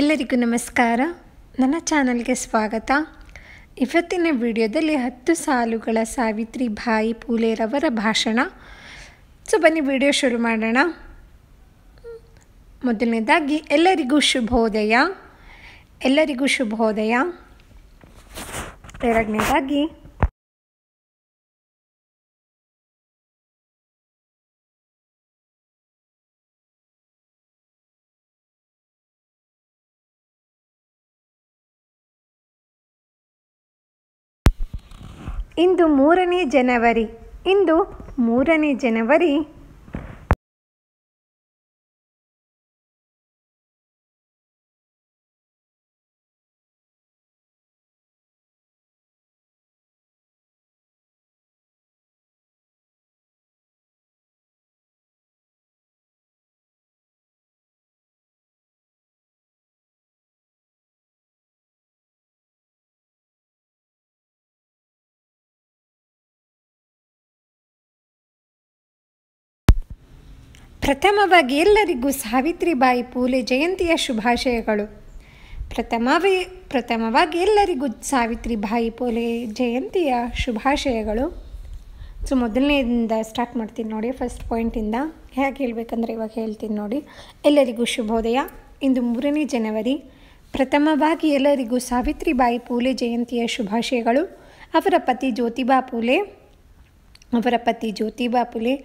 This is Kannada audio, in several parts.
ಎಲ್ಲರಿಗೂ ನಮಸ್ಕಾರ. ನನ್ನ ಚಾನಲ್ಗೆ ಸ್ವಾಗತ. ಇವತ್ತಿನ ವಿಡಿಯೋದಲ್ಲಿ 10 ಸಾಲುಗಳ ಸಾವಿತ್ರಿಬಾಯಿ ಫುಲೆರವರ ಭಾಷಣ. ಬನ್ನಿ ವಿಡಿಯೋ ಶುರು ಮಾಡೋಣ. ಮೊದಲನೇದಾಗಿ ಎಲ್ಲರಿಗೂ ಶುಭೋದಯ. ಎರಡನೇದಾಗಿ ಇಂದು 3ನೇ ಜನವರಿ. ಪ್ರಥಮವಾಗಿ ಎಲ್ಲರಿಗೂ ಸಾವಿತ್ರಿಬಾಯಿ ಫುಲೆ ಜಯಂತಿಯ ಶುಭಾಶಯಗಳು. ಪ್ರಥಮವಾಗಿ ಎಲ್ಲರಿಗೂ ಸಾವಿತ್ರಿಬಾಯಿ ಫುಲೆ ಜಯಂತಿಯ ಶುಭಾಶಯಗಳು. ಮೊದಲನೇದಿಂದ ಸ್ಟಾರ್ಟ್ ಮಾಡ್ತೀನಿ ನೋಡಿ. ಫಸ್ಟ್ ಪಾಯಿಂಟಿಂದ ಹೇಗೆ ಹೇಳಬೇಕಂದ್ರೆ ಇವಾಗ ಹೇಳ್ತೀನಿ ನೋಡಿ. ಎಲ್ಲರಿಗೂ ಶುಭೋದಯ. ಇಂದು 3ನೇ ಜನವರಿ. ಪ್ರಥಮವಾಗಿ ಎಲ್ಲರಿಗೂ ಸಾವಿತ್ರಿಬಾಯಿ ಫುಲೆ ಜಯಂತಿಯ ಶುಭಾಶಯಗಳು. ಅವರ ಪತಿ ಜ್ಯೋತಿಬಾ ಫುಲೆ.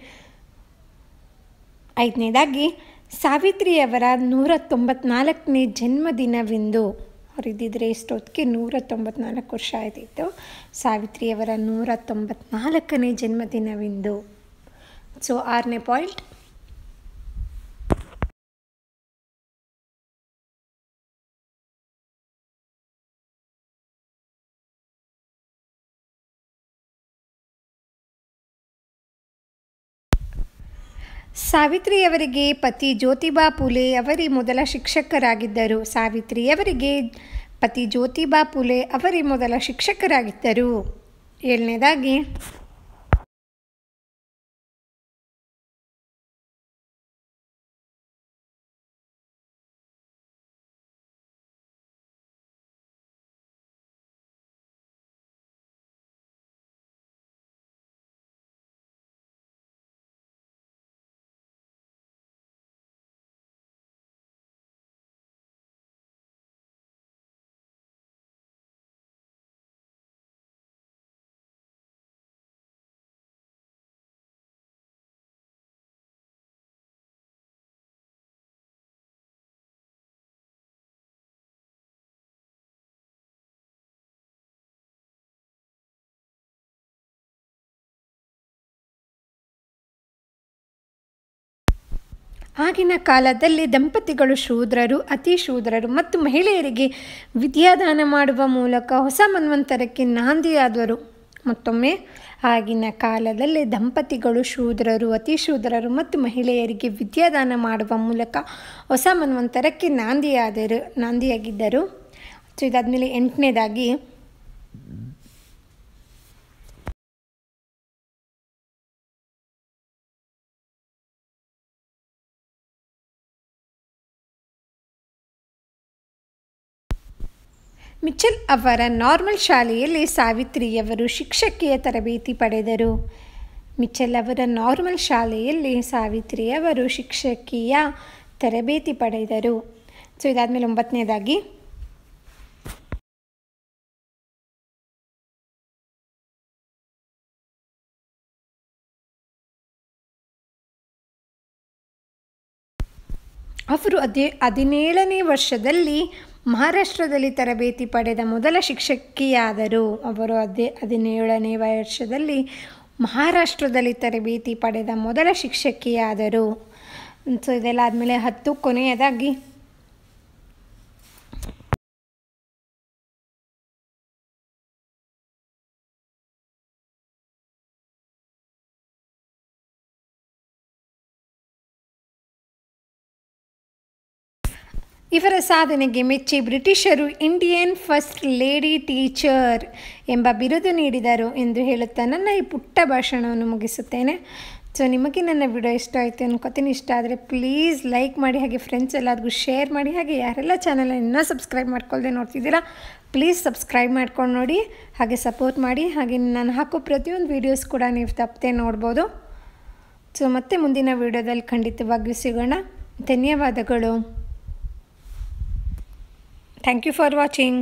ಐದನೇದಾಗಿ ಸಾವಿತ್ರಿಯವರ 194ನೇ ಜನ್ಮದಿನವೆಂದು. ಅವರಿದ್ದಿದ್ರೆ ಇಷ್ಟೊತ್ತಿಗೆ 194 ವರ್ಷ ಆಯ್ತಿತ್ತು. ಸಾವಿತ್ರಿಯವರ 194ನೇ ಜನ್ಮದಿನವೆಂದು. 6ನೇ ಪಾಯಿಂಟ್, ಸಾವಿತ್ರಿಯವರಿಗೆ ಪತಿ ಜ್ಯೋತಿಬಾ ಫುಲೆ ಅವರೇ ಮೊದಲ ಶಿಕ್ಷಕರಾಗಿದ್ದರು. ಏಳನೇದಾಗಿ ಆಗಿನ ಕಾಲದಲ್ಲಿ ದಂಪತಿಗಳು ಅತಿ ಶೂದ್ರರು ಮತ್ತು ಮಹಿಳೆಯರಿಗೆ ವಿದ್ಯಾದಾನ ಮಾಡುವ ಮೂಲಕ ಹೊಸ ಮನ್ವಂತರಕ್ಕೆ ನಾಂದಿಯಾದರು. ಮತ್ತೊಮ್ಮೆ, ಆಗಿನ ಕಾಲದಲ್ಲಿ ದಂಪತಿಗಳು ಅತಿ ಶೂದ್ರರು ಮತ್ತು ಮಹಿಳೆಯರಿಗೆ ವಿದ್ಯಾದಾನ ಮಾಡುವ ಮೂಲಕ ಹೊಸ ಮನ್ವಂತರಕ್ಕೆ ನಾಂದಿಯಾಗಿದ್ದರು. ಇದಾದಮೇಲೆ 8ನೇದಾಗಿ ಮಿಚೆಲ್ ಅವರ ನಾರ್ಮಲ್ ಶಾಲೆಯಲ್ಲಿ ಸಾವಿತ್ರಿಯವರು ಶಿಕ್ಷಕಿಯ ತರಬೇತಿ ಪಡೆದರು. ಇದಾದಮೇಲೆ 9ನೇದಾಗಿ ಅವರು 17ನೇ ವರ್ಷದಲ್ಲಿ ಮಹಾರಾಷ್ಟ್ರದಲ್ಲಿ ತರಬೇತಿ ಪಡೆದ ಮೊದಲ ಶಿಕ್ಷಕಿಯಾದರು. ಇದೆಲ್ಲ ಆದಮೇಲೆ 10 ಕೊನೆಯದಾಗಿ ಇವರ ಸಾಧನೆಗೆ ಮೆಚ್ಚಿ ಬ್ರಿಟಿಷರು ಇಂಡಿಯನ್ ಫಸ್ಟ್ ಲೇಡಿ ಟೀಚರ್ ಎಂಬ ಬಿರುದು ನೀಡಿದರು ಎಂದು ಹೇಳುತ್ತಾ ನನ್ನ ಈ ಪುಟ್ಟ ಭಾಷಣವನ್ನು ಮುಗಿಸುತ್ತೇನೆ. ಸೊ ನಿಮಗೆ ನನ್ನ ವಿಡಿಯೋ ಇಷ್ಟ ಆಯಿತು ಅನ್ಕೋತೀನಿ. ಇಷ್ಟ ಆದರೆ ಪ್ಲೀಸ್ ಲೈಕ್ ಮಾಡಿ, ಹಾಗೆ ಫ್ರೆಂಡ್ಸ್ ಎಲ್ಲರಿಗೂ ಶೇರ್ ಮಾಡಿ. ಹಾಗೆ ಯಾರೆಲ್ಲ ಚಾನಲ್ ಇನ್ನೂ ಸಬ್ಸ್ಕ್ರೈಬ್ ಮಾಡ್ಕೊಳ್ದೆ ನೋಡ್ತಿದ್ದೀರಾ ಪ್ಲೀಸ್ ಸಬ್ಸ್ಕ್ರೈಬ್ ಮಾಡ್ಕೊಂಡು ನೋಡಿ, ಹಾಗೆ ಸಪೋರ್ಟ್ ಮಾಡಿ. ಹಾಗೆ ನಾನು ಹಾಕೋ ಪ್ರತಿಯೊಂದು ವೀಡಿಯೋಸ್ ಕೂಡ ನೀವು ತಪ್ಪದೆ ನೋಡ್ಬೋದು. ಸೊ ಮತ್ತೆ ಮುಂದಿನ ವೀಡಿಯೋದಲ್ಲಿ ಖಂಡಿತವಾಗಿಯೂ ಸಿಗೋಣ. ಧನ್ಯವಾದಗಳು. Thank you for watching.